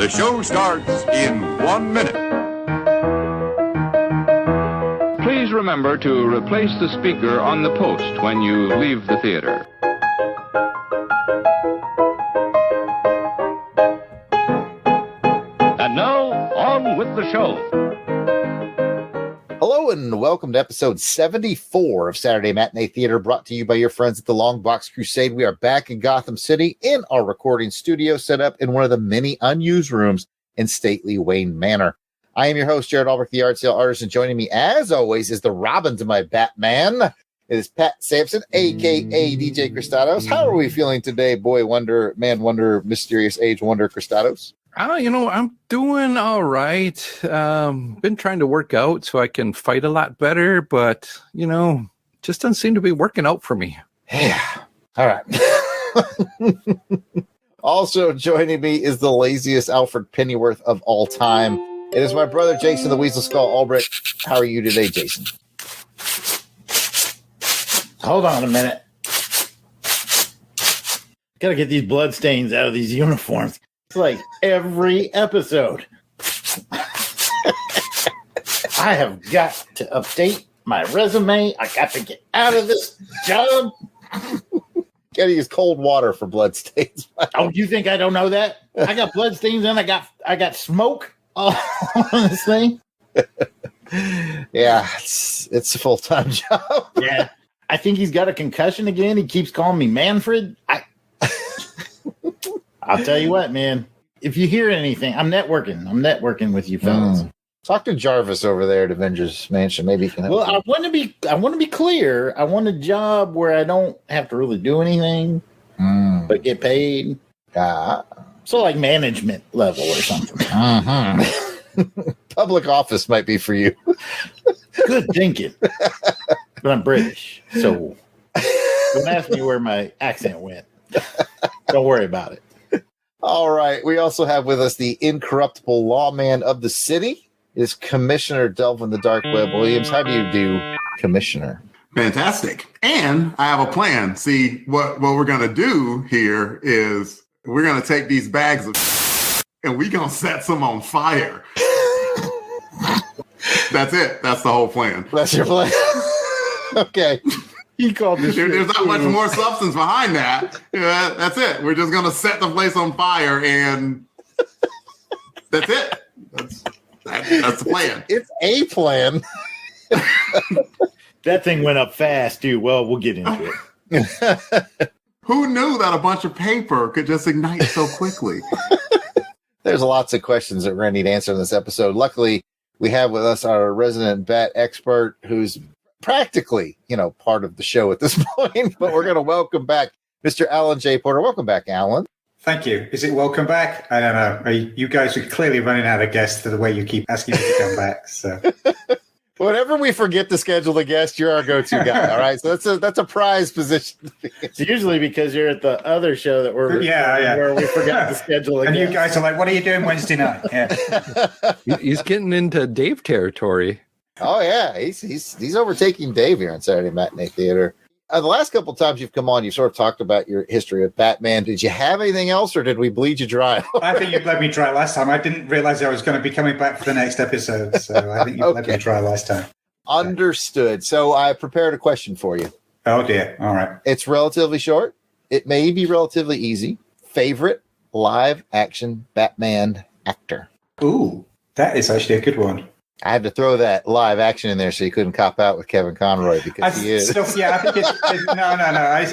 The show starts in 1 minute. Please remember to replace the speaker on the post when you leave the theater. And now, on with the show. Hello and welcome to episode 74 of Saturday Matinee Theater, brought to you by your friends at the Longbox Crusade. We are back in Gotham City in our recording studio, set up in one of the many unused rooms in stately Wayne Manor. I am your host, Jared Albrecht, the art sale artist, and joining me, as always, is the Robin to my Batman. It is Pat Sampson, a.k.a. DJ Cristados. How are we feeling today, boy wonder, man wonder, mysterious age wonder Cristados? I'm doing all right. Been trying to work out so I can fight a lot better, but, just doesn't seem to be working out for me. Yeah. All right. Also joining me is the laziest Alfred Pennyworth of all time. It is my brother, Jason the Weasel Skull Albrecht. How are you today, Jason? Hold on a minute. Gotta get these blood stains out of these uniforms. It's like every episode. I have got to update my resume. I got to get out of this job. Gotta use cold water for blood stains. Oh, you think I don't know that? I got blood stains and I got smoke on this thing. Yeah, it's a full-time job. Yeah. I think he's got a concussion again. He keeps calling me Manfred. I'll tell you what, man. If you hear anything, I'm networking with you fellas. Talk to Jarvis over there at Avengers Mansion. Maybe he can help. Well, I want to be clear. I want a job where I don't have to really do anything, but get paid. So like management level or something. Public office might be for you. Good thinking. But I'm British, so don't ask me where my accent went. Don't worry about it. All right. We also have with us the incorruptible lawman of the city. Is Commissioner Delvin the Dark Web Williams. How do you do, Commissioner? Fantastic. And I have a plan. See, what we're going to do here is we're going to take these bags of and we're going to set some on fire. That's it. That's the whole plan. That's your plan. Okay. He called this There's not much more substance behind that. Yeah, that's it. We're just going to set the place on fire and that's it. That's the plan. It's a plan. That thing went up fast, too. Well, we'll get into it. Who knew that a bunch of paper could just ignite so quickly? There's lots of questions that we're going to need answered in this episode. Luckily, we have with us our resident bat expert who's practically, part of the show at this point. But we're going to welcome back Mr. Alan J. Porter. Welcome back, Alan. Thank you. Is it welcome back? I don't know. You guys are clearly running out of guests to the way you keep asking me to come back. So, whenever we forget to schedule a guest, you're our go-to guy. All right, so that's a prize position. It's usually because you're at the other show that we're where we forgot to schedule a and guest. You guys are like, "What are you doing Wednesday night?" Yeah. He's getting into Dave territory. Oh yeah, he's overtaking Dave here on Saturday Matinee Theater. The last couple of times you've come on, you've sort of talked about your history of Batman. Did you have anything else, or did we bleed you dry? I think you bled me dry last time. I didn't realize I was going to be coming back for the next episode, so I think you bled me dry last time. Understood. So I prepared a question for you. Oh dear. All right. It's relatively short. It may be relatively easy. Favorite live action Batman actor? Ooh, that is actually a good one. I had to throw that live action in there so you couldn't cop out with Kevin Conroy because he is. I think it's no.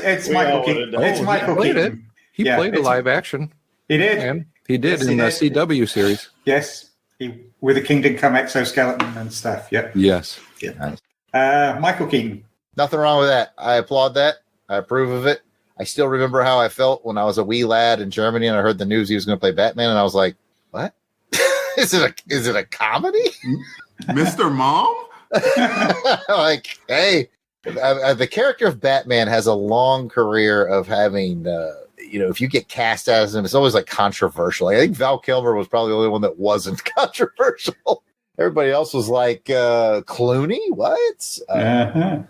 It's Michael Keaton. It's Michael Keaton. He played a live action. He did. And he did in the CW series. Yes. With the Kingdom Come exoskeleton and stuff. Yep. Yes. Yep. Nice. Michael Keaton. Nothing wrong with that. I applaud that. I approve of it. I still remember how I felt when I was a wee lad in Germany and I heard the news he was going to play Batman, and I was like, what? Is it a comedy? Mr. Mom? Like, hey, the character of Batman has a long career of having, if you get cast as him, it's always like controversial. I think Val Kilmer was probably the only one that wasn't controversial. Everybody else was like, Clooney? What? Ben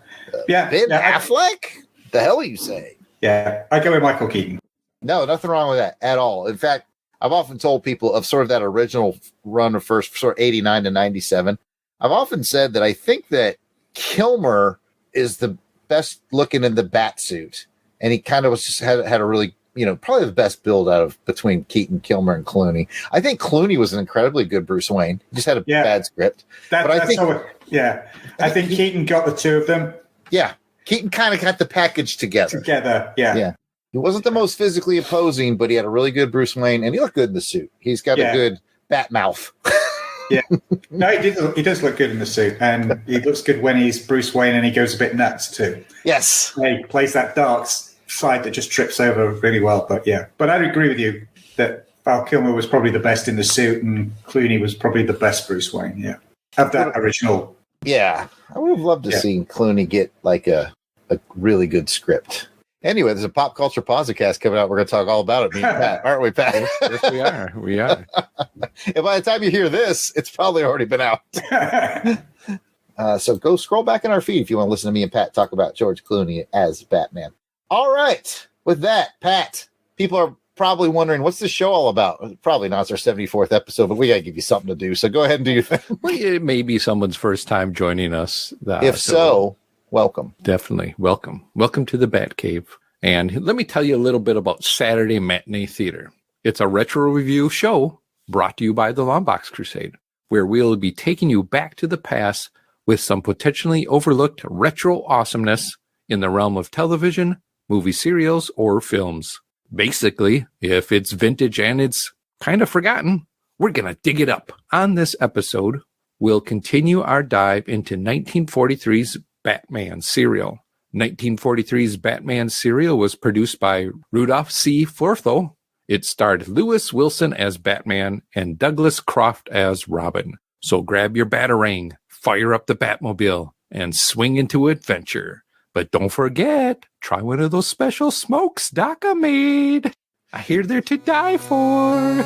Affleck? The hell you say? Yeah, I go with Michael Keaton. No, nothing wrong with that at all. In fact, I've often told people of sort of that original run of first, sort of 89 to 97. I've often said that I think that Kilmer is the best looking in the bat suit. And he kind of was just had a really, probably the best build out of between Keaton, Kilmer, and Clooney. I think Clooney was an incredibly good Bruce Wayne. He just had a bad script. I think Keaton got the two of them. Yeah. Keaton kind of got the package together. Yeah. He wasn't the most physically opposing, but he had a really good Bruce Wayne, and he looked good in the suit. He's got a good bat mouth. Yeah. No, he does look good in the suit, and he looks good when he's Bruce Wayne and he goes a bit nuts too. Yes. He plays that dark side that just trips over really well. But I'd agree with you that Val Kilmer was probably the best in the suit, and Clooney was probably the best Bruce Wayne. Yeah. Of that original. Yeah. I would have loved to see Clooney get like a really good script. Anyway, there's a pop culture podcast coming out. We're going to talk all about it, me and Pat, aren't we, Pat? Yes, we are. We are. And by the time you hear this, it's probably already been out. So go scroll back in our feed if you want to listen to me and Pat talk about George Clooney as Batman. All right. With that, Pat, people are probably wondering, what's this show all about? Probably not. It's our 74th episode, but we got to give you something to do. So go ahead and do your thing. Well, it may be someone's first time joining us. If so, welcome. Definitely. Welcome. Welcome to the Batcave. And let me tell you a little bit about Saturday Matinee Theater. It's a retro review show brought to you by the Longbox Crusade, where we'll be taking you back to the past with some potentially overlooked retro awesomeness in the realm of television, movie serials, or films. Basically, if it's vintage and it's kind of forgotten, we're going to dig it up. On this episode, we'll continue our dive into 1943's Batman serial. 1943's Batman serial was produced by Rudolph C. Fortho. It starred Lewis Wilson as Batman and Douglas Croft as Robin. So grab your Batarang, fire up the Batmobile, and swing into adventure. But don't forget, try one of those special smokes Daka made. I hear they're to die for.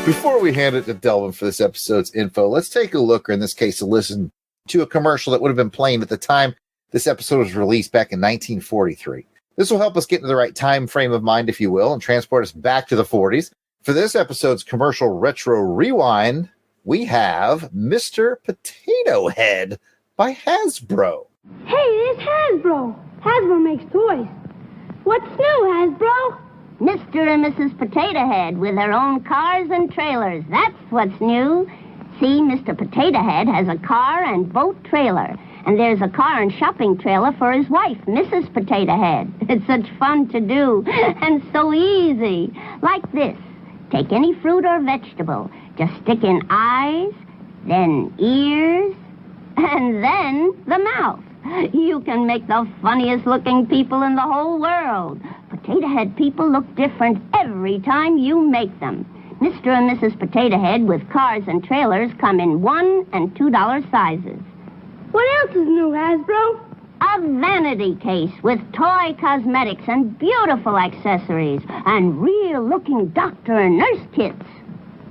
Before we hand it to Delvin for this episode's info, let's take a look, or in this case, to listen to a commercial that would have been playing at the time this episode was released back in 1943. This will help us get into the right time frame of mind, if you will, and transport us back to the 40s. For this episode's commercial retro rewind, we have Mr. Potato Head by Hasbro. Hey, it's Hasbro. Hasbro makes toys. What's new, Hasbro? Mr. and Mrs. Potato Head with their own cars and trailers. That's what's new. See, Mr. Potato Head has a car and boat trailer. And there's a car and shopping trailer for his wife, Mrs. Potato Head. It's such fun to do and so easy. Like this. Take any fruit or vegetable. Just stick in eyes, then ears, and then the mouth. You can make the funniest looking people in the whole world. Potato Head people look different every time you make them. Mr. and Mrs. Potato Head with cars and trailers come in $1 and $2 sizes. What else is new, Hasbro? A vanity case with toy cosmetics and beautiful accessories and real-looking doctor and nurse kits.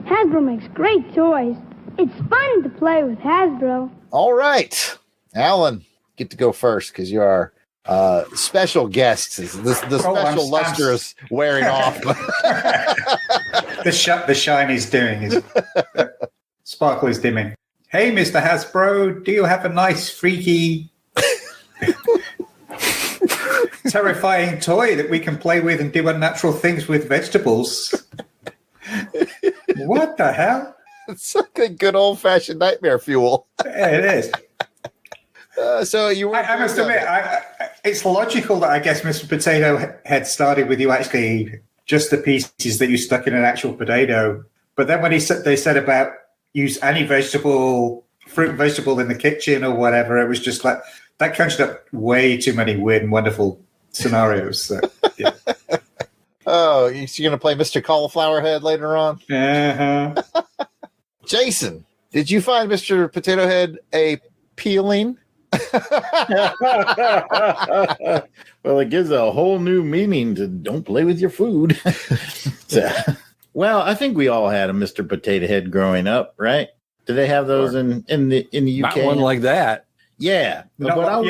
Hasbro makes great toys. It's fun to play with Hasbro. All right. Alan, get to go first because you are special guest. The special luster is wearing off. The shine is dimming. Sparkle is dimming. Hey, Mr. Hasbro, do you have a nice, freaky, terrifying toy that we can play with and do unnatural things with vegetables? What the hell? It's like a good old-fashioned nightmare fuel. Yeah, it is. So you were. I must admit, it's logical that I guess Mr. Potato Head started with you actually just the pieces that you stuck in an actual potato. But then when they said about use any vegetable, fruit and vegetable in the kitchen or whatever, it was just like that conjured up way too many weird and wonderful scenarios. So, yeah. Oh, you're going to play Mr. Cauliflower Head later on? Uh-huh. Jason, did you find Mr. Potato Head appealing? Well, it gives a whole new meaning to don't play with your food. Well, I think we all had a Mr. Potato Head growing up, right? Do they have those in the UK? Not one like that. Yeah. Not one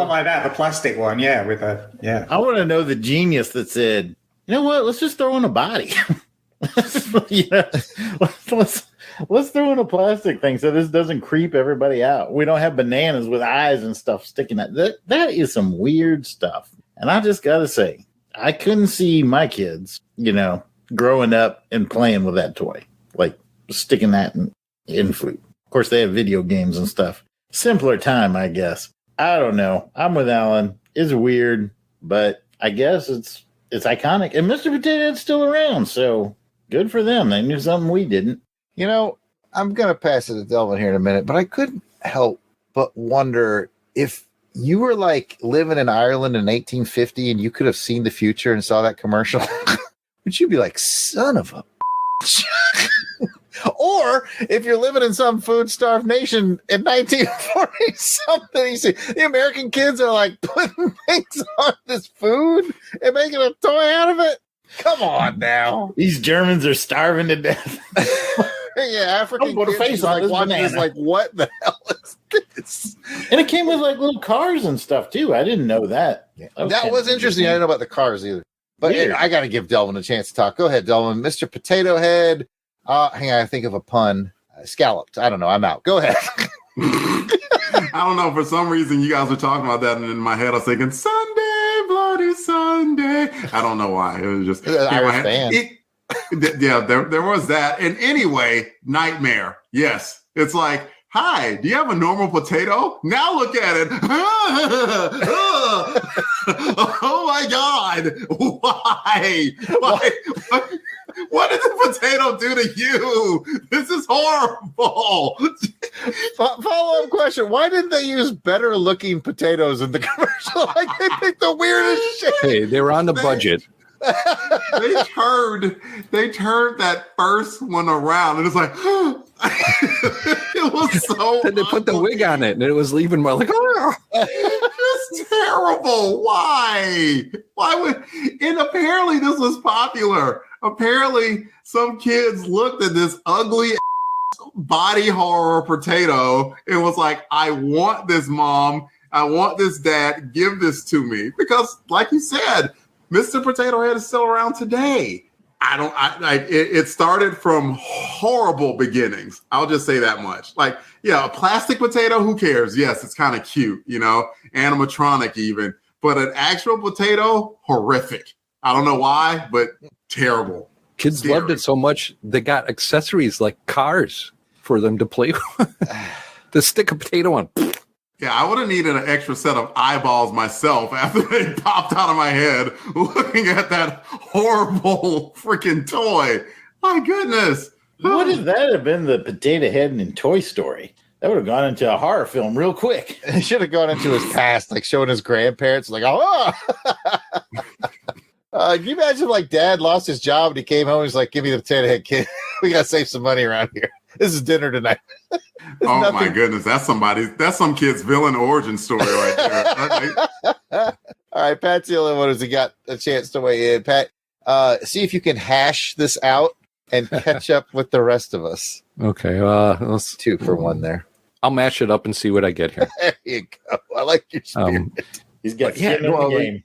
like that. The plastic one, yeah, with a I want to know the genius that said, you know what? Let's just throw in a body. Let's throw in a plastic thing so this doesn't creep everybody out. We don't have bananas with eyes and stuff sticking out. That is some weird stuff. And I just got to say, I couldn't see my kids, growing up and playing with that toy, like sticking that in food. Of course, they have video games and stuff. Simpler time, I guess. I don't know. I'm with Alan. It's weird, but I guess it's iconic. And Mr. Potato Head's still around, so good for them. They knew something we didn't. I'm going to pass it to Delvin here in a minute, but I couldn't help but wonder if you were like living in Ireland in 1850 and you could have seen the future and saw that commercial, would you be like, son of a Or if you're living in some food-starved nation in 1940 something, you see the American kids are like putting things on this food and making a toy out of it. Come on now. These Germans are starving to death. Yeah, African put a kids face on like this watching banana. this like, what the hell is this? And it came with like little cars and stuff too. I didn't know that. That was interesting. I didn't know about the cars either. But I got to give Delvin a chance to talk. Go ahead, Delvin. Mr. Potato Head. Hang on, I think of a pun. Scalloped. I don't know. I'm out. Go ahead. I don't know. For some reason, you guys were talking about that, and in my head, I was thinking, Sunday, Bloody Sunday. I don't know why. It was just Irish band. There was that. And anyway, Nightmare. Yes. It's like, hi, do you have a normal potato? Now look at it. Oh my God. Why? What did the potato do to you? This is horrible. Follow-up question. Why didn't they use better looking potatoes in the commercial? Like they picked the weirdest shit. Hey, they were on the budget. They turned that first one around and it's like it was so Then they put the wig on it and it was leaving more like, oh, it's terrible. Why would, and apparently this was popular. Apparently some kids looked at this ugly body horror potato and was like, I want this, mom, I want this, dad, give this to me. Because like you said, Mr. Potato Head is still around today. It started from horrible beginnings. I'll just say that much. Like, yeah, a plastic potato, who cares? Yes, it's kind of cute, animatronic even. But an actual potato, horrific. I don't know why, but terrible. Kids loved it so much, they got accessories like cars for them to play with. To stick a potato on. Yeah, I would have needed an extra set of eyeballs myself after they popped out of my head looking at that horrible freaking toy. My goodness. What if that have been the Potato Head in Toy Story? That would have gone into a horror film real quick. He should have gone into his past, like showing his grandparents, like, oh. Can you imagine if, like, Dad lost his job and he came home and he's like, give me the Potato Head, kid. We got to save some money around here. This is dinner tonight. Oh my goodness, that's some kid's villain origin story right there. All right, Pat's the only one who's got a chance to weigh in. Pat, see if you can hash this out and catch up with the rest of us. Okay, let's 2 for 1 there. I'll mash it up and see what I get here. There you go. I like your spirit. He's got skin in the game.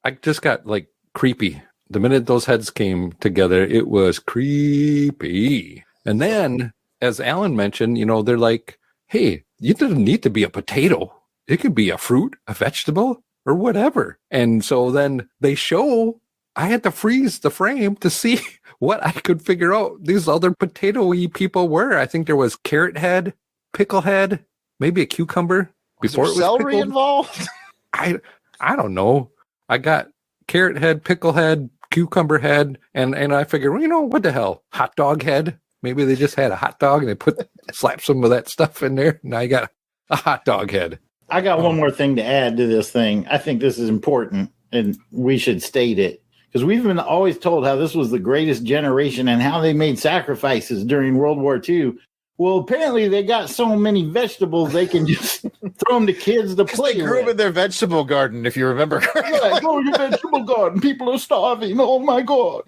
I just got like creepy. The minute those heads came together, it was creepy. And then, as Alan mentioned, they're like, hey, you don't need to be a potato. It could be a fruit, a vegetable, or whatever. And so then they show, I had to freeze the frame to see what I could figure out these other potato-y people were. I think there was carrot head, pickle head, maybe a cucumber. before there it was celery pickled. involved? I don't know. I got carrot head, pickle head, cucumber head, and I figured, well, you know, what the hell? Hot dog head? Maybe they just had a hot dog and they slapped some of that stuff in there. Now you got a hot dog head. I got one more thing to add to this thing. I think this is important, and we should state it, because we've been always told how this was the greatest generation and how they made sacrifices during World War II. Well, apparently they got so many vegetables they can just throw them to kids to play They grew with. them in their vegetable garden, if you remember correctly. Yeah, go to your vegetable garden. People are starving. Oh my God!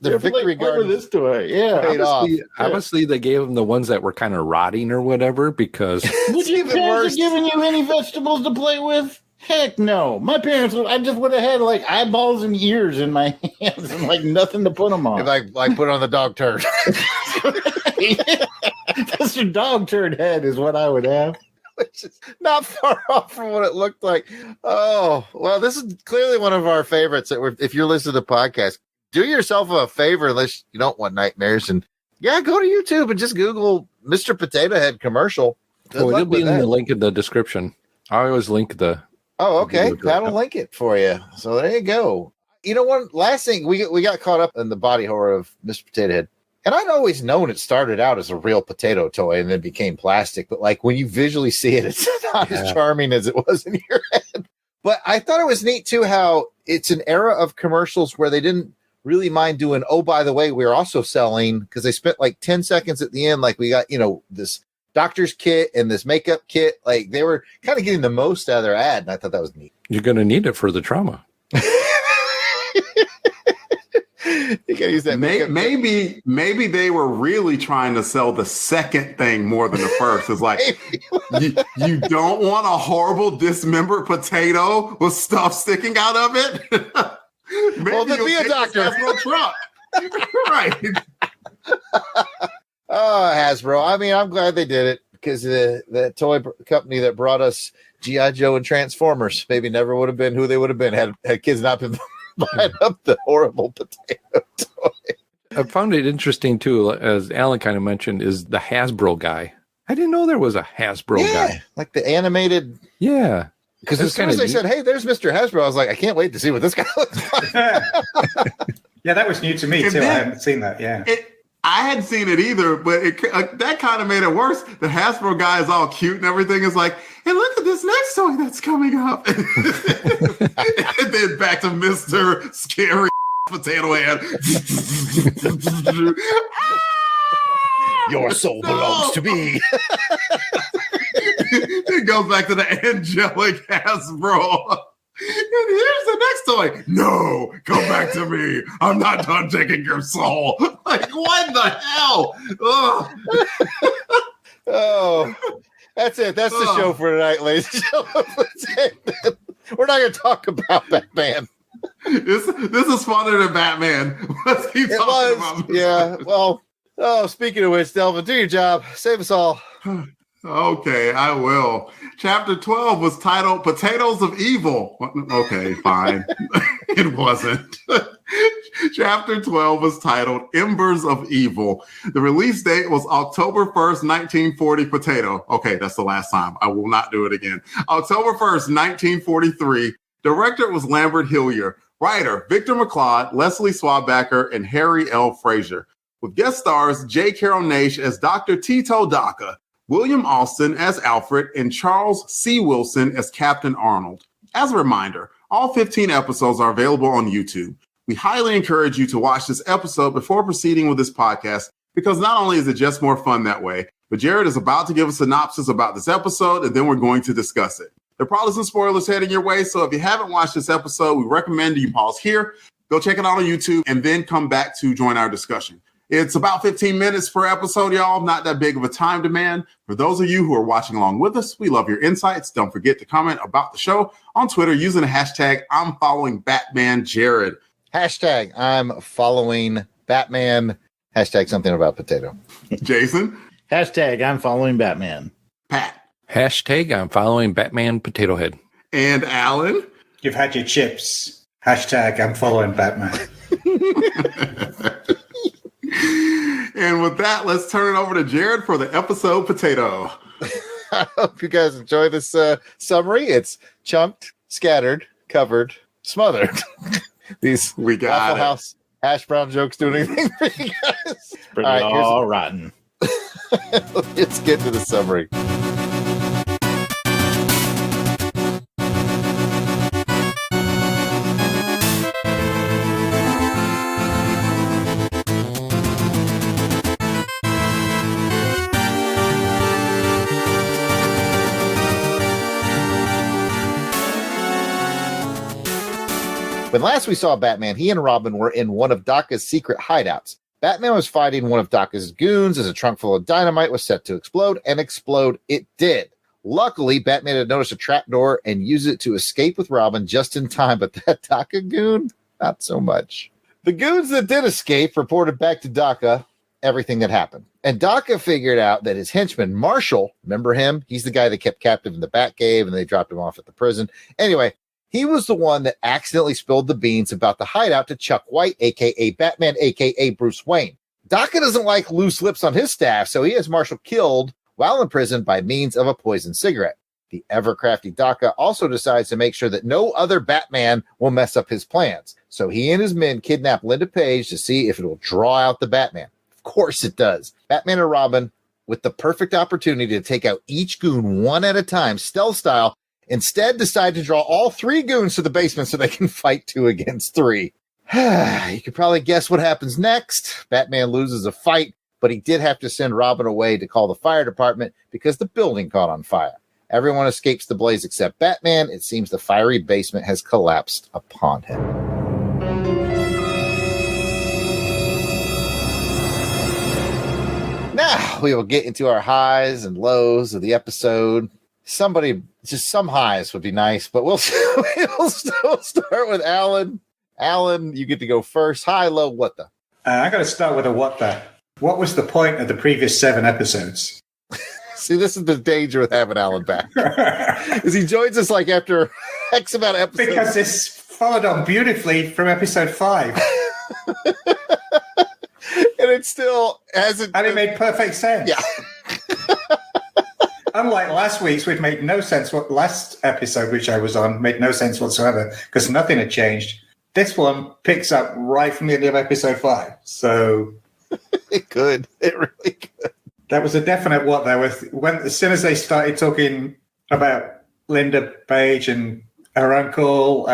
Their victory play with garden. this toy. Yeah. Paid off. Obviously, they gave them the ones that were kind of rotting or whatever because Would your even parents worse. have given you any vegetables to play with? Heck no. My parents, I just would have had like eyeballs and ears in my hands and like nothing to put them on. Like put on the dog turd. That's your dog turd head is what I would have. Which is not far off from what it looked like. Oh, well, this is clearly one of our favorites. If you're listening to the podcast, do yourself a favor unless you don't want nightmares. And yeah, go to YouTube and just Google Mr. Potato Head commercial. Good it'll luck be with in that. the link in the description. I always link the. Oh, okay. Good. That'll link it for you. So there you go. You know, one last thing, we got caught up in the body horror of Mr. Potato Head. And I'd always known it started out as a real potato toy and then became plastic. But like when you visually see it, it's not as charming as it was in your head. But I thought it was neat too how it's an era of commercials where they didn't really mind doing, oh, by the way, we're also selling, because they spent like 10 seconds at the end, like we got, you know, this doctor's kit and this makeup kit. Like they were kind of getting the most out of their ad. And I thought that was neat. You're going to need it for the trauma. You gotta use that makeup kit. Maybe they were really trying to sell the second thing more than the first. It's like you don't want a horrible dismembered potato with stuff sticking out of it. Maybe Well, then you'll be a get doctor. this Hasbro truck. Right. Oh, Hasbro. I mean, I'm glad they did it because the toy company that brought us G.I. Joe and Transformers maybe never would have been who they would have been had kids not been buying up the horrible potato toy. I found it interesting too, as Alan kind of mentioned, is the Hasbro guy. I didn't know there was a Hasbro guy. Like the animated. Yeah. Because That's as soon as kinda they said, hey, there's Mr. Hasbro, I was like, I can't wait to see what this guy looks like. Yeah, that was new to me And too. I then- hadn't seen that. Yeah. I hadn't seen it either, but that kind of made it worse. The Hasbro guy is all cute and everything. Is like, hey, look at this next toy that's coming up. And then back to Mr. Scary Potato Head. Your soul belongs to me. It goes back to the angelic Hasbro. And here's the next toy. No, come back to me. I'm not done taking your soul. Like, what the hell? Ugh. Oh, that's it. That's the show for tonight, ladies and gentlemen. We're not going to talk about Batman. This is funner than Batman. Let's keep It talking was, about yeah. Well, speaking of which, Delvin, do your job. Save us all. Okay, I will. Chapter 12 was titled Potatoes of Evil. Okay, fine. It wasn't. Chapter 12 was titled Embers of Evil. The release date was October 1st, 1940 potato. Okay, that's the last time. I will not do it again. October 1st, 1943. Director was Lambert Hillier. Writer, Victor McLeod, Leslie Swabacker, and Harry L. Frazier. With guest stars J. Carol Naish as Dr. Tito Daca, William Austin as Alfred, and Charles C. Wilson as Captain Arnold. As a reminder, all 15 episodes are available on YouTube. We highly encourage you to watch this episode before proceeding with this podcast, because not only is it just more fun that way, but Jared is about to give a synopsis about this episode, and then we're going to discuss it. There are probably some spoilers heading your way, so if you haven't watched this episode, we recommend you pause here, go check it out on YouTube, and then come back to join our discussion. It's about 15 minutes per episode, y'all. Not that big of a time demand. For those of you who are watching along with us, we love your insights. Don't forget to comment about the show on Twitter using the hashtag I'm following Batman Jared. Hashtag I'm following Batman. Hashtag something about potato. Jason. Hashtag I'm following Batman. Pat. Hashtag I'm following Batman Potato Head. And Alan. You've had your chips. Hashtag I'm following Batman. And with that, let's turn it over to Jared for the episode potato. I hope you guys enjoy this summary. It's chunked, scattered, covered, smothered. These We got Waffle it. House hash brown jokes do anything for you guys? Pretty All right, all rotten. Let's get to the summary. When last we saw Batman, he and Robin were in one of DACA's secret hideouts. Batman was fighting one of DACA's goons as a trunk full of dynamite was set to explode, and explode it did. Luckily, Batman had noticed a trapdoor and used it to escape with Robin just in time, but that DACA goon, not so much. The goons that did escape reported back to DACA everything that happened. And DACA figured out that his henchman, Marshall, remember him? He's the guy they kept captive in the Batcave and they dropped him off at the prison. Anyway, he was the one that accidentally spilled the beans about the hideout to Chuck White, a.k.a. Batman, a.k.a. Bruce Wayne. DACA doesn't like loose lips on his staff, so he has Marshall killed while in prison by means of a poisoned cigarette. The ever-crafty DACA also decides to make sure that no other Batman will mess up his plans. So he and his men kidnap Linda Page to see if it will draw out the Batman. Of course it does. Batman and Robin, with the perfect opportunity to take out each goon one at a time, stealth style, instead decide to draw all three goons to the basement so they can fight 2 against 3. You could probably guess what happens next. Batman loses a fight, but he did have to send Robin away to call the fire department because the building caught on fire. Everyone escapes the blaze except Batman. It seems the fiery basement has collapsed upon him. Now we will get into our highs and lows of the episode. Some highs would be nice, but we'll still start with Alan. Alan, you get to go first. High, low, what the? I got to start with a what the. What was the point of the previous 7 episodes? See, this is the danger with having Alan back. Because he joins us like after X amount of episodes. Because it's followed on beautifully from episode 5. And it still hasn't. And it made perfect sense. Yeah. Unlike last week's, which made no sense. What last episode, which I was on, made no sense whatsoever because nothing had changed. This one picks up right from the end of episode 5. So it could. It really could. That was a definite what there was. As soon as they started talking about Linda Page and her uncle,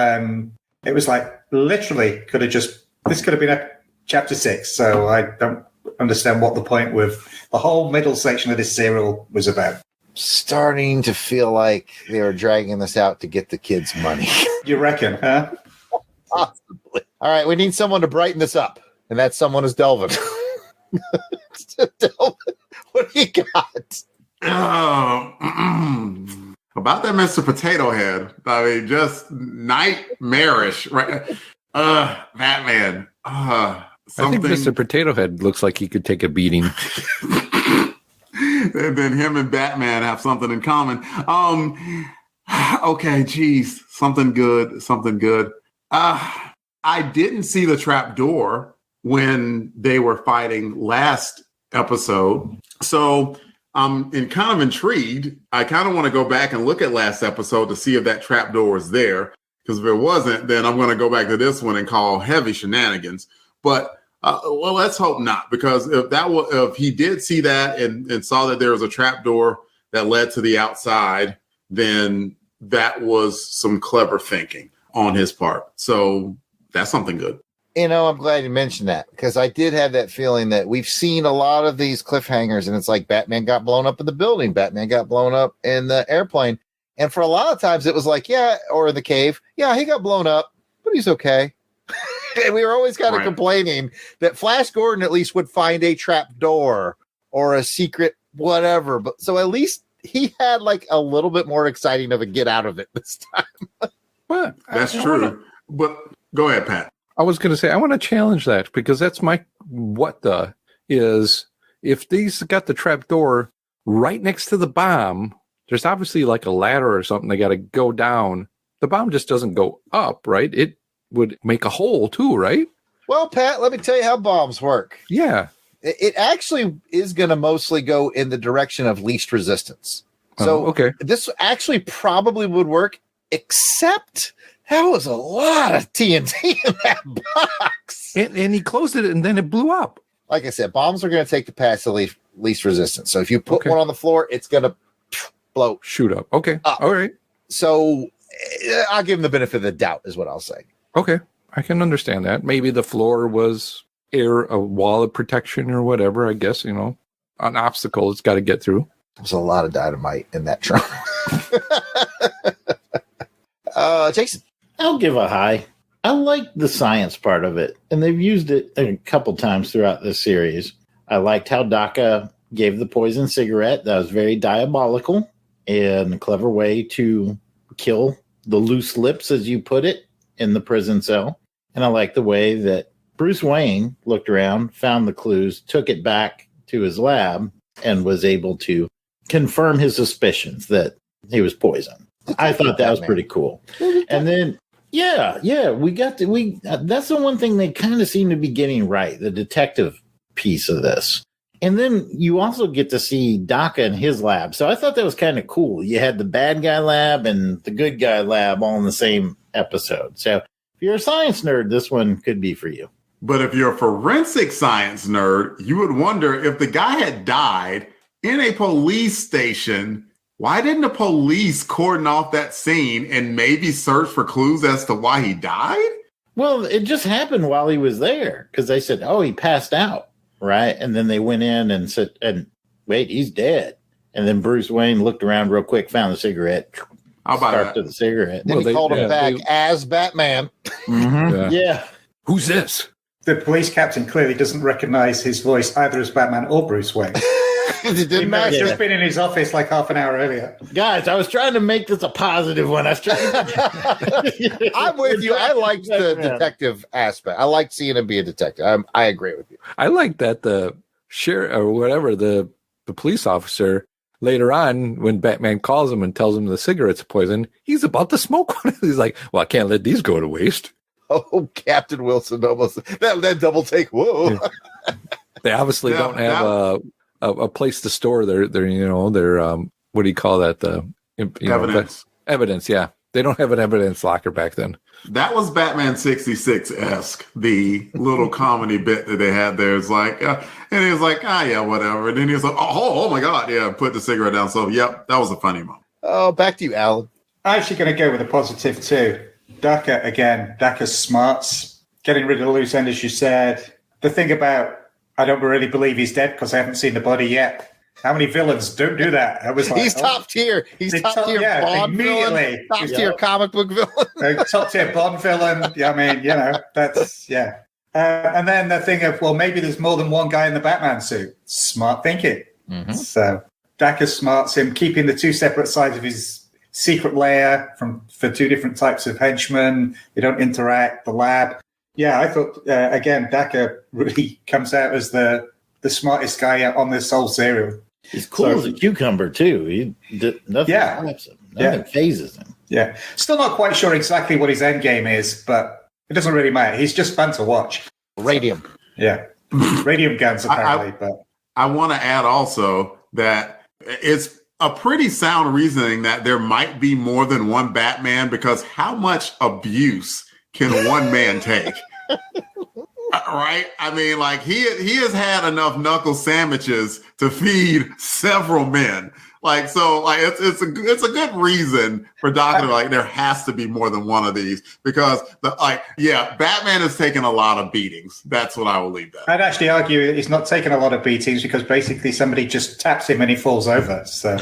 it was like literally this could have been chapter 6. So I don't understand what the point with the whole middle section of this serial was about. Starting to feel like they were dragging this out to get the kids' money. You reckon, huh? Possibly. All right, we need someone to brighten this up, and that someone is Delvin. Delvin, what do you got? About that Mr. Potato Head. I mean, just nightmarish, right? Batman. I think Mr. Potato Head looks like he could take a beating. And then him and Batman have something in common. Okay, geez, something good. I didn't see the trap door when they were fighting last episode. So I'm kind of intrigued. I kind of want to go back and look at last episode to see if that trap door was there. Because if it wasn't, then I'm going to go back to this one and call heavy shenanigans. But well, let's hope not, because if he did see that and saw that there was a trap door that led to the outside, then that was some clever thinking on his part. So that's something good. You know, I'm glad you mentioned that because I did have that feeling that we've seen a lot of these cliffhangers and it's like Batman got blown up in the building. Batman got blown up in the airplane. And for a lot of times it was like, yeah, or in the cave. Yeah, he got blown up, but he's okay. And we were always kind of complaining that Flash Gordon at least would find a trap door or a secret whatever. But so at least he had like a little bit more exciting of a get out of it this time. But that's true. But go ahead, Pat. I was going to say, I want to challenge that because that's my what the is if these got the trap door right next to the bomb, there's obviously like a ladder or something. They got to go down. The bomb just doesn't go up, right? It would make a hole too, right? Well, Pat, let me tell you how bombs work. Yeah. It actually is going to mostly go in the direction of least resistance. So okay. this actually probably would work, except that was a lot of TNT in that box. And he closed it, and then it blew up. Like I said, bombs are going to take the path of least resistance. So if you put one on the floor, it's going to blow. Shoot up. Okay. All right. So I'll give him the benefit of the doubt, is what I'll say. Okay. I can understand that. Maybe the floor was a wall of protection or whatever, I guess, an obstacle it's got to get through. There's a lot of dynamite in that trunk. Jason. I'll give a high. I like the science part of it, and they've used it a couple times throughout this series. I liked how DACA gave the poison cigarette. That was very diabolical and a clever way to kill the loose lips, as you put it, in the prison cell. And I like the way that Bruce Wayne looked around, found the clues, took it back to his lab, and was able to confirm his suspicions that he was poisoned. I thought that was pretty cool. And then, yeah, that's the one thing they kind of seem to be getting right, the detective piece of this. And then you also get to see DACA in his lab. So I thought that was kind of cool. You had the bad guy lab and the good guy lab all in the same episode. So if you're a science nerd, this one could be for you. But if you're a forensic science nerd, you would wonder if the guy had died in a police station, why didn't the police cordon off that scene and maybe search for clues as to why he died? Well, it just happened while he was there because they said, he passed out, right? And then they went in and said, wait, he's dead. And then Bruce Wayne looked around real quick, found the cigarette. How about that? To the cigarette. Then he called him back as Batman. Mm-hmm. Yeah. Who's this? The police captain clearly doesn't recognize his voice either as Batman or Bruce Wayne. It didn't matter. He's just been in his office like half an hour earlier. Guys, I was trying to make this a positive one. I'm with you. I liked the detective aspect. I liked seeing him be a detective. I agree with you. I like that the sheriff or whatever, the police officer, later on, when Batman calls him and tells him the cigarette's poison, he's about to smoke one. He's like, well, I can't let these go to waste. Oh, Captain Wilson almost that double take. Whoa. They obviously don't have a place to store their what do you call that? Evidence. Evidence, yeah. They don't have an evidence locker back then. That was Batman 66-esque, the little comedy bit that they had there. It's like, and he was like, yeah, whatever. And then he was like, oh my God, yeah, put the cigarette down. So, yep, that was a funny moment. Oh, back to you, Alan. I'm actually going to go with a positive too. DACA's smarts, getting rid of the loose end, as you said. The thing about, I don't really believe he's dead because I haven't seen the body yet. How many villains don't do that? I was like, he's top tier. He's top tier Bond villain. Top tier comic book villain. Top tier Bond villain. Yeah, I mean, that's, yeah. And then the thing of, well, maybe there's more than one guy in the Batman suit. Smart thinking. Mm-hmm. So DACA smarts him, keeping the two separate sides of his secret lair for two different types of henchmen. They don't interact. The lab. Yeah, I thought, again, DACA really comes out as the smartest guy on this whole serial. He's cool as a cucumber, too. Nothing stops him. Nothing phases him. Yeah. Still not quite sure exactly what his end game is, but it doesn't really matter. He's just fun to watch. Radium. Yeah. Radium guns, apparently. But I want to add also that it's a pretty sound reasoning that there might be more than one Batman, because how much abuse can one man take? Right? I mean, like he has had enough knuckle sandwiches to feed several men. Like, so like it's a good reason for DACA to like, there has to be more than one of these, because Batman has taken a lot of beatings. That's what I will leave that. I'd actually argue he's not taken a lot of beatings because basically somebody just taps him and he falls over. So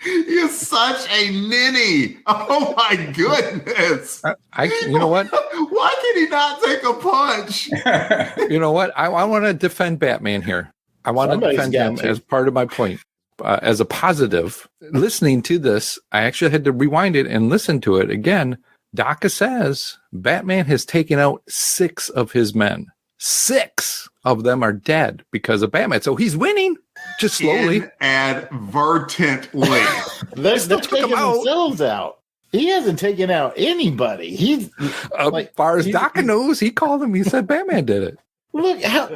You're such a ninny. Oh my goodness. You know what? Why can he not take a punch? You know what? I want to defend Batman here. I want to defend him as part of my point. As a positive, listening to this, I actually had to rewind it and listen to it again. DACA says Batman has taken out 6 of his men. 6 of them are dead because of Batman. So he's winning, just slowly. Inadvertently. They're taking themselves out. He hasn't taken out anybody. He's as far as DACA knows, he called him. He said Batman did it. Look how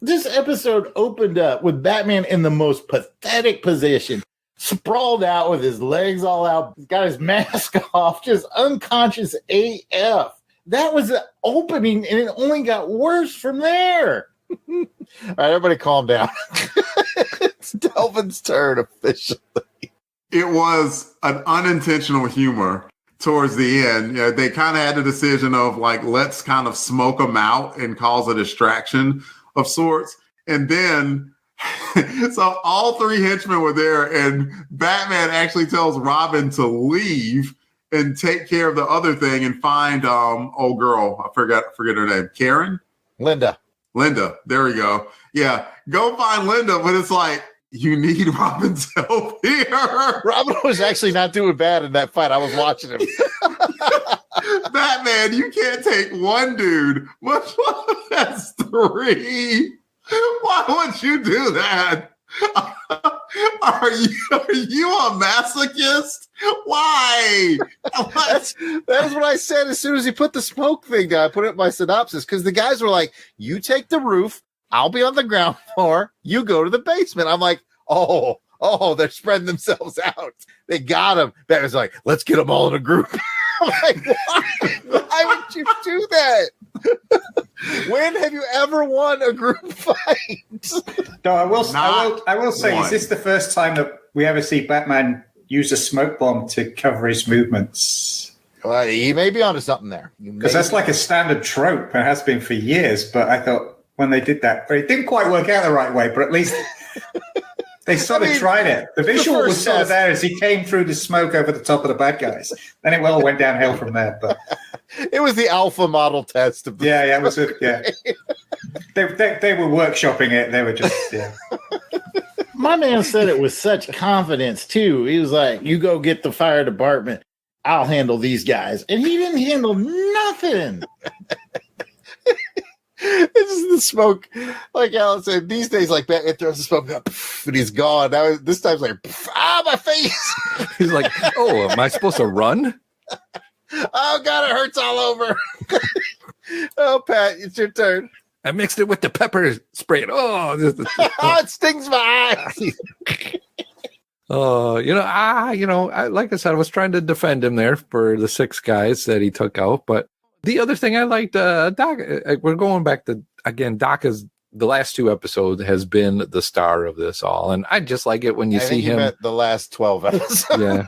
this episode opened up with Batman in the most pathetic position, sprawled out with his legs all out, got his mask off, just unconscious AF. That was the opening, and it only got worse from there. All right, everybody calm down. It's Delvin's turn officially. It was an unintentional humor towards the end. You know, they kind of had the decision of like, let's kind of smoke them out and cause a distraction of sorts. And then, so all three henchmen were there, and Batman actually tells Robin to leave and take care of the other thing and find old girl. I forget her name. Karen? Linda. There we go. Yeah, go find Linda. But it's like, you need Robin's help here. Robin was actually not doing bad in that fight. I was watching him. Batman, you can't take one dude, much less three. Why would you do that? Are you a masochist? Why? That is what I said as soon as he put the smoke thing down. I put it in my synopsis because the guys were like, you take the roof, I'll be on the ground floor, you go to the basement. I'm like, oh, they're spreading themselves out. They got him. Batman's like, let's get them all in a group. I'm like, why would you do that? When have you ever won a group fight? No, I will say, one. is this the first time that we ever see Batman use a smoke bomb to cover his movements? Well, he may be onto something there. Because that's like a standard trope and has been for years. But I thought when they did that, but it didn't quite work out the right way, but at least they sort of tried it. The visual was sort of there as he came through the smoke over the top of the bad guys. Then it all went downhill from there. But it was the alpha model test of the it was They were workshopping it. They were just My man said it with such confidence too. He was like, you go get the fire department, I'll handle these guys. And he didn't handle nothing. It's just the smoke. Like Alan said, these days, like Batman throws the smoke up, and he's gone. Now this time's like, my face. He's like, oh, am I supposed to run? Oh God, it hurts all over. Oh, Pat, it's your turn. I mixed it with the pepper spray. Oh, it stings my eye. Like I said, I was trying to defend him there for the 6 guys that he took out. But the other thing I liked, Doc, we're going back to, again, Doc is, the last 2 episodes has been the star of this all. And I just like it when you see him. The last 12 episodes. Yeah.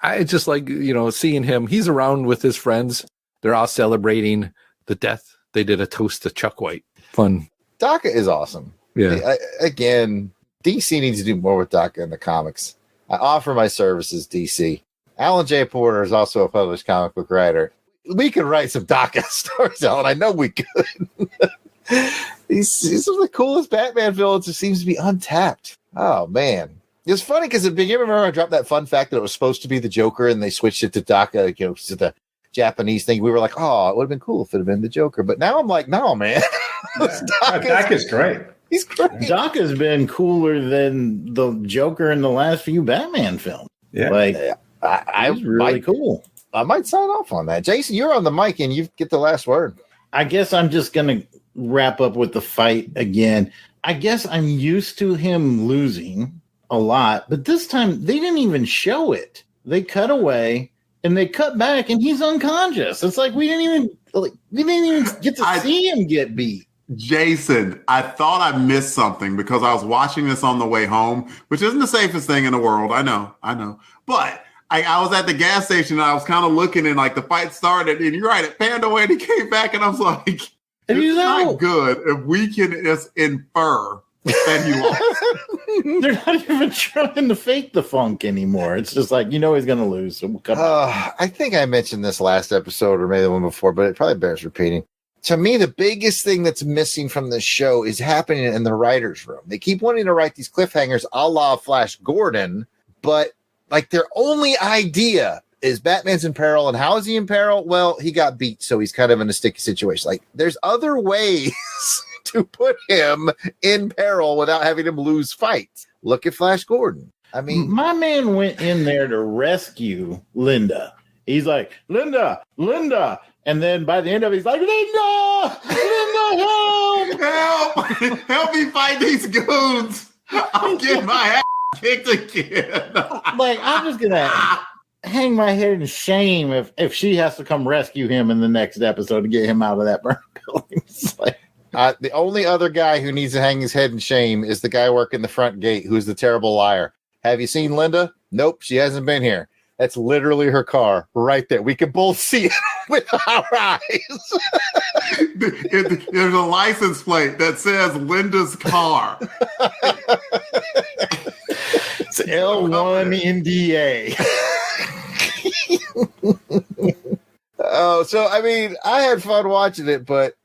I just like, seeing him. He's around with his friends. They're all celebrating the death. They did a toast to Chuck White. Fun. DACA is awesome. Yeah. Again, DC needs to do more with DACA in the comics. I offer my services, DC. Alan J. Porter is also a published comic book writer. We could write some DACA stories, Alan. I know we could. He's one of the coolest Batman villains who seems to be untapped. Oh, man. It's funny because you remember I dropped that fun fact that it was supposed to be the Joker and they switched it to DACA, to the Japanese thing. We were like, oh, it would have been cool if it had been the Joker. But now I'm like, no, man. DACA's great. He's great. DACA's been cooler than the Joker in the last few Batman films. Yeah. He's really cool. I might sign off on that. Jason, you're on the mic and you get the last word. I guess I'm just going to wrap up with the fight again. I guess I'm used to him losing a lot, but this time they didn't even show it. They cut away and they cut back and he's unconscious. It's like we didn't even get to see him get beat. Jason, I thought I missed something because I was watching this on the way home, which isn't the safest thing in the world. I know. But I was at the gas station and I was kind of looking and like the fight started and you're right, it panned away and he came back and I was like, it's not good if we can just infer that he lost. They're not even trying to fake the funk anymore. It's just like, he's going to lose. So we'll cut I think I mentioned this last episode or maybe the one before, but it probably bears repeating. To me, the biggest thing that's missing from this show is happening in the writer's room. They keep wanting to write these cliffhangers a la Flash Gordon, but like their only idea is Batman's in peril. And how is he in peril? Well, he got beat, so he's kind of in a sticky situation. Like there's other ways to put him in peril without having him lose fights. Look at Flash Gordon. I mean, my man went in there to rescue Linda. He's like, Linda. And then by the end of it, he's like, Linda, Help! Help me fight these goons! I'm getting my ass kicked again. like, I'm just gonna hang my head in shame if she has to come rescue him in the next episode to get him out of that burn building. It's like, The only other guy who needs to hang his head in shame is the guy working the front gate, who's the terrible liar. Have you seen Linda? Nope, she hasn't been here. That's literally her car right there. We can both see it with our eyes. There's a license plate that says Linda's car. it's L1 NDA. Oh, so I mean, I had fun watching it, but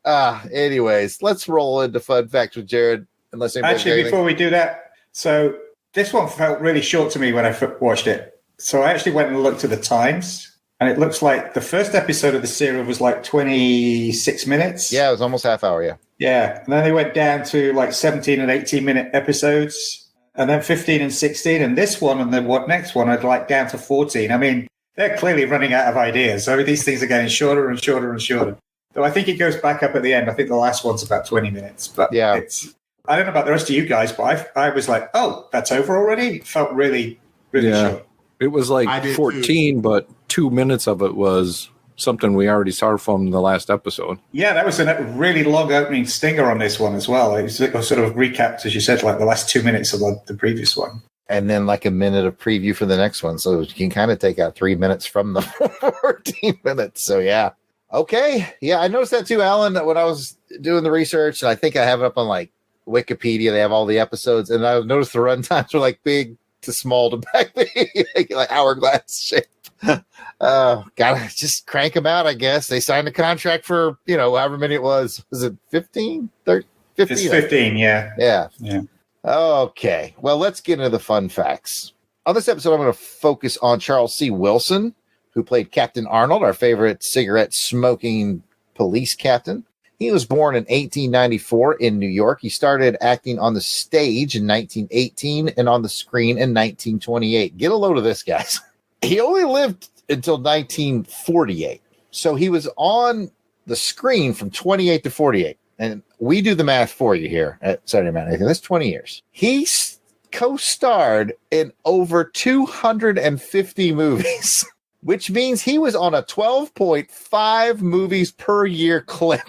anyways, let's roll into fun facts with Jared. Unless actually, before we do that, so this one felt really short to me when I watched it. So I actually went and looked at the times, and it looks like the first episode of the serial was like 26 minutes. Yeah, it was almost half hour. Yeah, and then they went down to like 17 and 18-minute episodes, and then 15 and 16, and this one and the next one are like down to 14. I mean, they're clearly running out of ideas. So these things are getting shorter and shorter and shorter. Though I think it goes back up at the end. I think the last one's about 20 minutes. But yeah, I don't know about the rest of you guys, but I was like, oh, that's over already? It felt really, really short. It was like 14, too. But 2 minutes of it was something we already saw from the last episode. Yeah, that was a really long opening stinger on this one as well. It was sort of recapped, as you said, like the last 2 minutes of the previous one. And then like a minute of preview for the next one. So you can kind of take out 3 minutes from the 14 minutes. So yeah. Okay. Yeah, I noticed that too, Alan, when I was doing the research. And I think I have it up on like Wikipedia. They have all the episodes. And I noticed the runtimes were like big to small to back big, like hourglass shape. Gotta just crank them out, I guess. They signed a contract for, however many it was. Was it 15? 15? It's 15, yeah. Yeah. Yeah. Okay. Well, let's get into the fun facts. On this episode, I'm going to focus on Charles C. Wilson, who played Captain Arnold, our favorite cigarette-smoking police captain. He was born in 1894 in New York. He started acting on the stage in 1918 and on the screen in 1928. Get a load of this, guys. He only lived until 1948. So he was on the screen from 28 to 48. And we do the math for you here at Saturday Matinee Theater. That's 20 years. He co-starred in over 250 movies, which means he was on a 12.5 movies per year clip.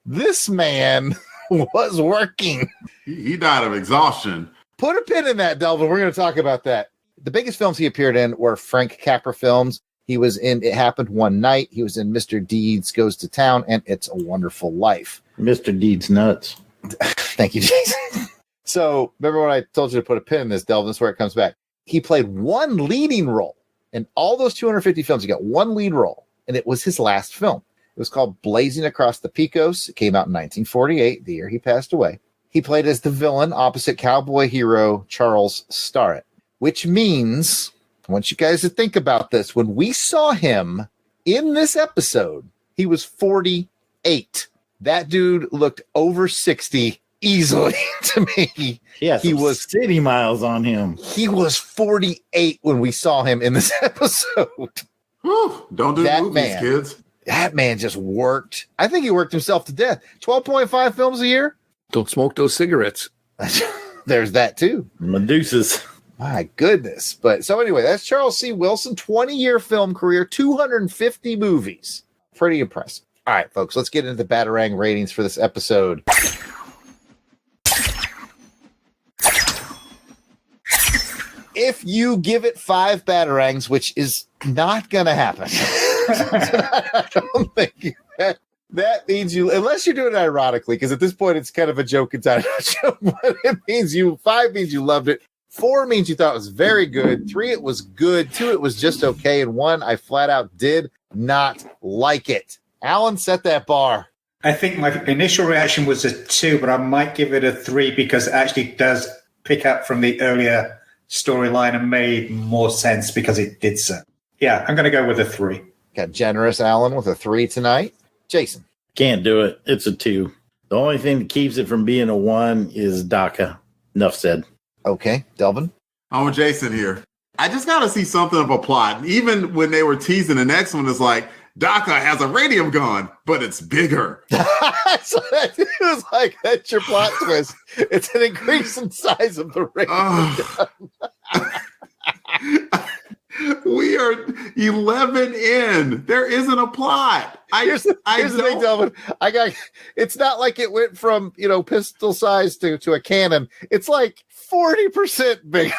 This man was working. He died of exhaustion. Put a pin in that, Delvin. We're going to talk about that. The biggest films he appeared in were Frank Capra films. He was in It Happened One Night. He was in Mr. Deeds Goes to Town and It's a Wonderful Life. Mr. Deeds nuts. Thank you, Jason. So remember when I told you to put a pin in this, Delvin? This is where it comes back. He played one leading role in all those 250 films. He got one lead role, and it was his last film. It was called Blazing Across the Pecos. It came out in 1948, the year he passed away. He played as the villain opposite cowboy hero Charles Starrett, which means, I want you guys to think about this. When we saw him in this episode, he was 48. That dude looked over 60 easily to me. Yes, he was city miles on him. He was 48 when we saw him in this episode. Whew, don't do that movies, man, kids. That man just worked. I think he worked himself to death. 12.5 films a year. Don't smoke those cigarettes. There's that too. Medusas. My goodness. But so anyway, that's Charles C. Wilson, 20-year film career, 250 movies. Pretty impressive. All right, folks, let's get into the Batarang ratings for this episode. If you give it 5 Batarangs, which is not going to happen, I don't think that means you, unless you're doing it ironically, because at this point it's kind of a joke inside of a joke, but it means 5 means you loved it. 4 means you thought it was very good. 3, it was good. 2, it was just okay. And 1, I flat out did not like it. Alan, set that bar. I think my initial reaction was a 2, but I might give it a 3 because it actually does pick up from the earlier storyline and made more sense because it did so. Yeah, I'm going to go with a 3. Got generous Alan with a 3 tonight. Jason. Can't do it. It's a 2. The only thing that keeps it from being a 1 is DACA. Enough said. Okay, Delvin. I'm with Jason here. I just got to see something of a plot. Even when they were teasing the next one, is like, DACA has a radium gun, but it's bigger. So it was like, that's your plot twist. It's an increase in size of the radium gun. We are 11 in. There isn't a plot. Here's the thing, Delvin. It's not like it went from, pistol size to a cannon. It's like 40% bigger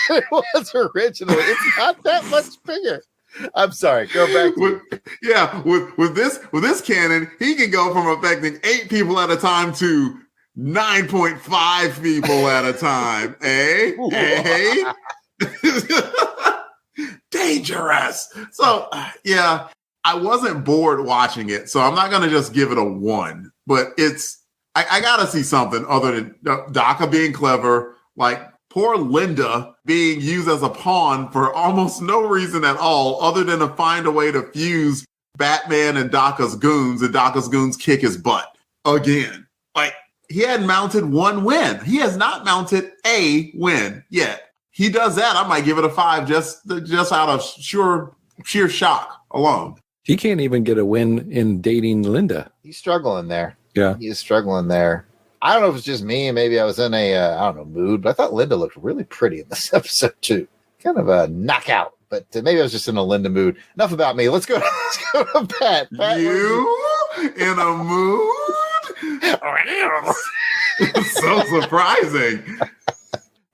than it was originally. It's not that much bigger. I'm sorry. Go back. With this cannon, he can go from affecting 8 people at a time to 9.5 people at a time. Hey. Dangerous. So I wasn't bored watching it, so I'm not gonna just give it a 1. But I gotta see something other than DACA being clever, like poor Linda being used as a pawn for almost no reason at all, other than to find a way to fuse Batman and DACA's goons, and DACA's goons kick his butt again. Like, he hadn't mounted 1 win. He has not mounted a win yet. He does that, I might give it a 5 just out of sheer shock alone. He can't even get a win in dating Linda. He's struggling there. Yeah. He is struggling there. I don't know if it's just me. Maybe I was in a, mood, but I thought Linda looked really pretty in this episode too. Kind of a knockout, but maybe I was just in a Linda mood. Enough about me. Let's go to Pat. Pat, you in a mood? So surprising.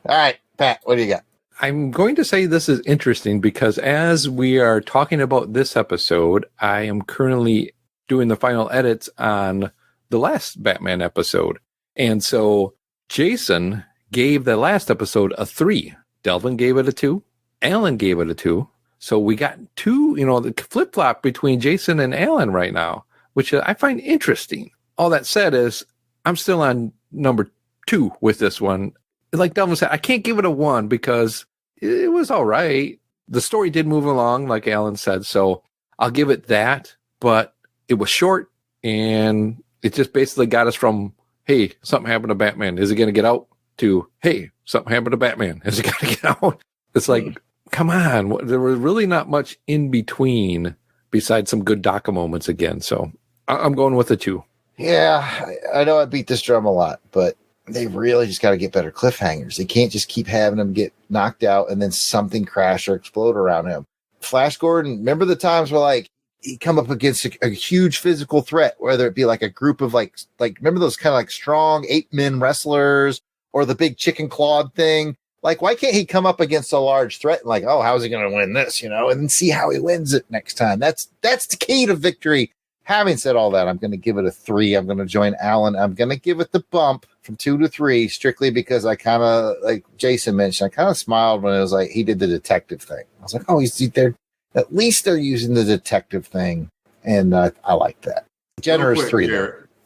All right, Pat, what do you got? I'm going to say this is interesting because as we are talking about this episode, I am currently doing the final edits on the last Batman episode. And so Jason gave the last episode a 3. Delvin gave it a 2. Alan gave it a 2. So we got 2, the flip-flop between Jason and Alan right now, which I find interesting. All that said is I'm still on number 2 with this one. Like Delvin said, I can't give it a 1 because it was all right. The story did move along, like Alan said, so I'll give it that. But it was short, and it just basically got us from, hey, something happened to Batman. Is he going to get out? To, hey, something happened to Batman. Is he going to get out? It's like, come on. There was really not much in between besides some good DACA moments again. So I'm going with a 2. Yeah, I know I beat this drum a lot, but they really just got to get better cliffhangers. They can't just keep having him get knocked out and then something crash or explode around him. Flash Gordon, remember the times where he come up against a huge physical threat, whether it be like a group of like remember those kind of like strong 8-men wrestlers or the big chicken clawed thing? Like, why can't he come up against a large threat and how's he going to win this, and then see how he wins it next time? That's the key to victory. Having said all that, I'm going to give it a 3. I'm going to join Alan. I'm going to give it the bump from 2 to 3, strictly because I kind of, like Jason mentioned, I kind of smiled when it was like he did the detective thing. I was like, oh, he's there. At least they're using the detective thing, and I like that. Generous 3.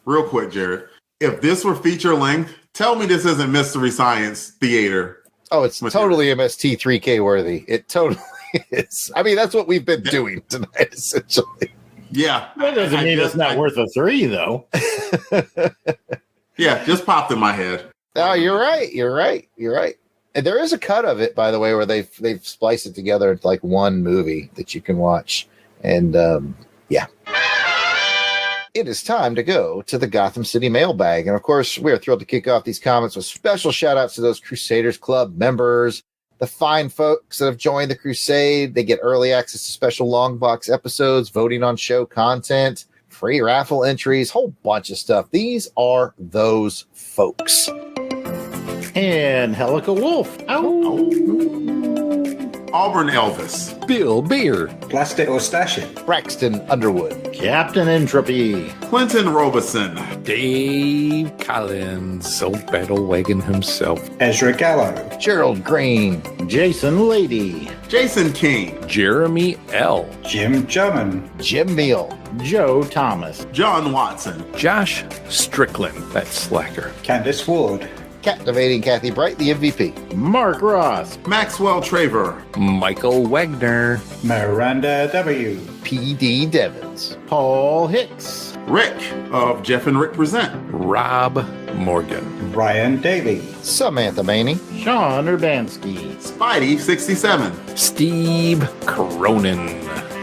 Real quick, Jared. If this were feature length, tell me this isn't Mystery Science Theater. Oh, it's totally MST3K worthy. It totally is. I mean, that's what we've been doing tonight, essentially. Yeah. That doesn't mean it's not worth a 3, though. Yeah, just popped in my head. Oh, you're right. And there is a cut of it, by the way, where they've spliced it together into like one movie that you can watch. And yeah. It is time to go to the Gotham City mailbag. And of course, we are thrilled to kick off these comments with special shout outs to those Crusaders Club members, the fine folks that have joined the Crusade. They get early access to special Longbox episodes, voting on show content, free raffle entries, whole bunch of stuff. These are those folks. And Helica Wolf. Auburn Elvis. Bill Beer. Plastic or Stash It. Braxton Underwood. Captain Entropy. Clinton Robeson. Dave Collins. So battle wagon himself. Ezra Gallo. Gerald Green. Jason Lady. Jason King. Jeremy L. Jim Drummond. Jim Neal. Joe Thomas. John Watson. Josh Strickland. That slacker. Candace Ward. Captivating Kathy Bright, the MVP. Mark Ross. Maxwell Traver. Michael Wagner. Miranda W. P.D. Devins. Paul Hicks. Rick of Jeff and Rick Present. Rob Morgan. Ryan Daly. Samantha Maney. Sean Urbanski. Spidey 67. Steve Cronin.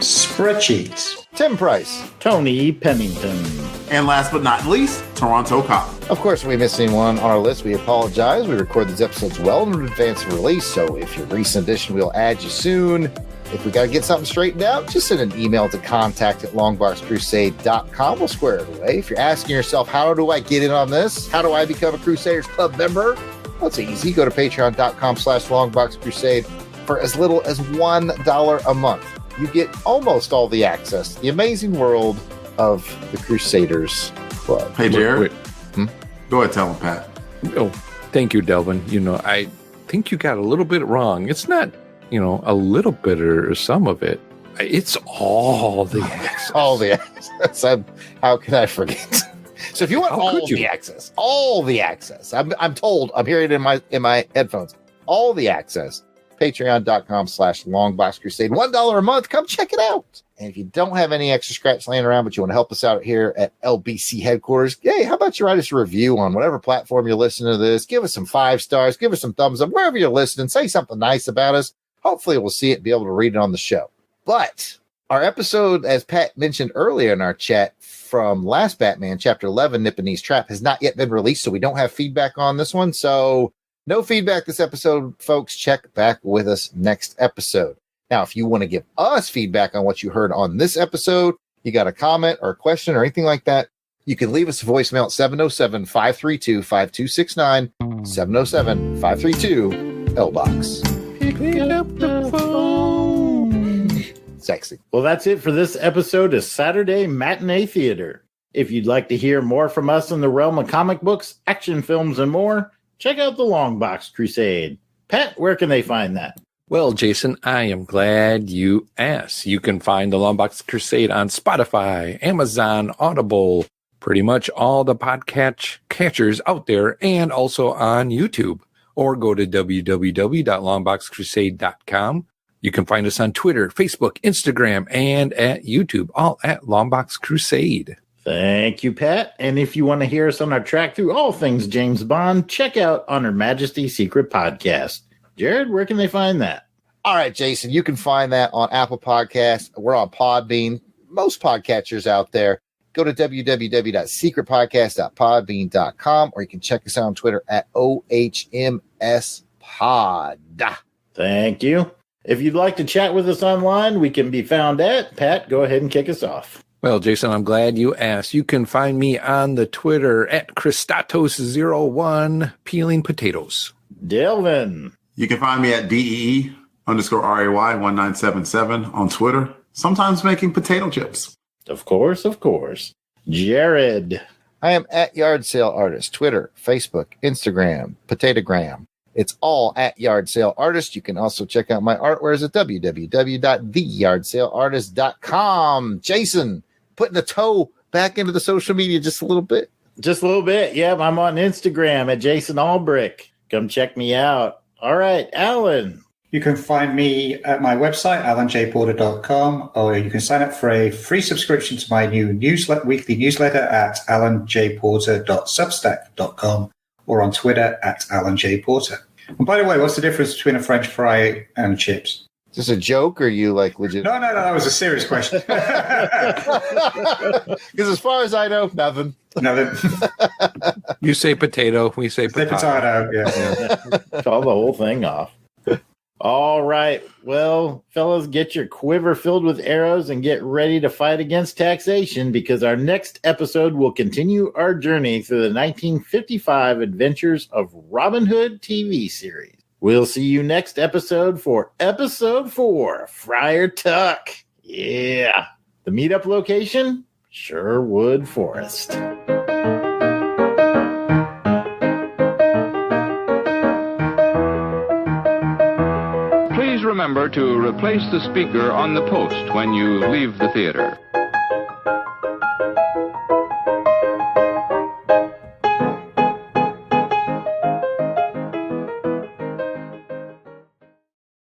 Spreadsheets. Tim Price. Tony Pennington. And last but not least, Toronto Cop. Of course, if we missed anyone on our list, we apologize. We record these episodes well in advance of release, so if you're a recent edition, we'll add you soon. If we got to get something straightened out, just send an email to contact@longboxcrusade.com. We'll square it away. If you're asking yourself, how do I get in on this? How do I become a Crusaders Club member? Well, it's easy. Go to patreon.com/longboxcrusade for as little as $1 a month. You get almost all the access to the amazing world of the Crusaders Club. Hey, Jared. Wait. Go ahead, tell him, Pat. Oh, thank you, Delvin. I think you got a little bit wrong. It's not, a little bit or some of it. It's all the access. All the access. How can I forget? So if you want all the access, I'm told, I'm hearing it in my headphones, all the access, patreon.com/longboxcrusade, $1 a month. Come check it out. And if you don't have any extra scratch laying around, but you want to help us out here at LBC headquarters, hey, how about you write us a review on whatever platform you're listening to this? Give us some 5 stars, give us some thumbs up, wherever you're listening, say something nice about us. Hopefully we'll see it and be able to read it on the show. But our episode, as Pat mentioned earlier in our chat, from last Batman, Chapter 11, Nipponese Trap, has not yet been released, so we don't have feedback on this one. So no feedback this episode, folks. Check back with us next episode. Now, if you want to give us feedback on what you heard on this episode, you got a comment or a question or anything like that, you can leave us a voicemail at 707-532-5269, 707-532-LBOX. Pick up the phone. Sexy. Well, that's it for this episode of Saturday Matinee Theater. If you'd like to hear more from us in the realm of comic books, action films, and more, check out the Longbox Crusade. Pat, where can they find that? Well, Jason, I am glad you asked. You can find the Longbox Crusade on Spotify, Amazon, Audible, pretty much all the podcast catchers out there, and also on YouTube. Or go to www.longboxcrusade.com. You can find us on Twitter, Facebook, Instagram, and at YouTube, all at Longbox Crusade. Thank you, Pat. And if you want to hear us on our track through all things James Bond, check out On Her Majesty's Secret Podcast. Jared, where can they find that? All right, Jason, you can find that on Apple Podcasts. We're on Podbean. Most podcatchers out there. Go to www.secretpodcast.podbean.com, or you can check us out on Twitter at OHMSPod. Thank you. If you'd like to chat with us online, we can be found at, Pat, go ahead and kick us off. Well, Jason, I'm glad you asked. You can find me on the Twitter at Christatos01 peeling potatoes. Delvin. You can find me at DEE_RAY1977 on Twitter, sometimes making potato chips. Of course, of course. Jared. I am at Yard Sale Artist, Twitter, Facebook, Instagram, Potatogram. It's all at Yard Sale Artist. You can also check out my artwares at www.theyardsaleartist.com. Jason, putting the toe back into the social media just a little bit. Just a little bit. Yeah, I'm on Instagram at Jason Albrick. Come check me out. All right, Alan. You can find me at my website, alanjporter.com, or you can sign up for a free subscription to my new weekly newsletter at alanjporter.substack.com, or on Twitter at alanjporter. And by the way, what's the difference between a French fry and chips? Is this a joke, or are you like legit? No, that was a serious question. Because as far as I know, nothing. Nothing. You say potato, we say potato. Yeah. Call the whole thing off. All right. Well, fellas, get your quiver filled with arrows and get ready to fight against taxation, because our next episode will continue our journey through the 1955 adventures of Robin Hood TV series. We'll see you next episode for episode 4, Friar Tuck. Yeah. The meetup location? Sherwood Forest. Please remember to replace the speaker on the post when you leave the theater.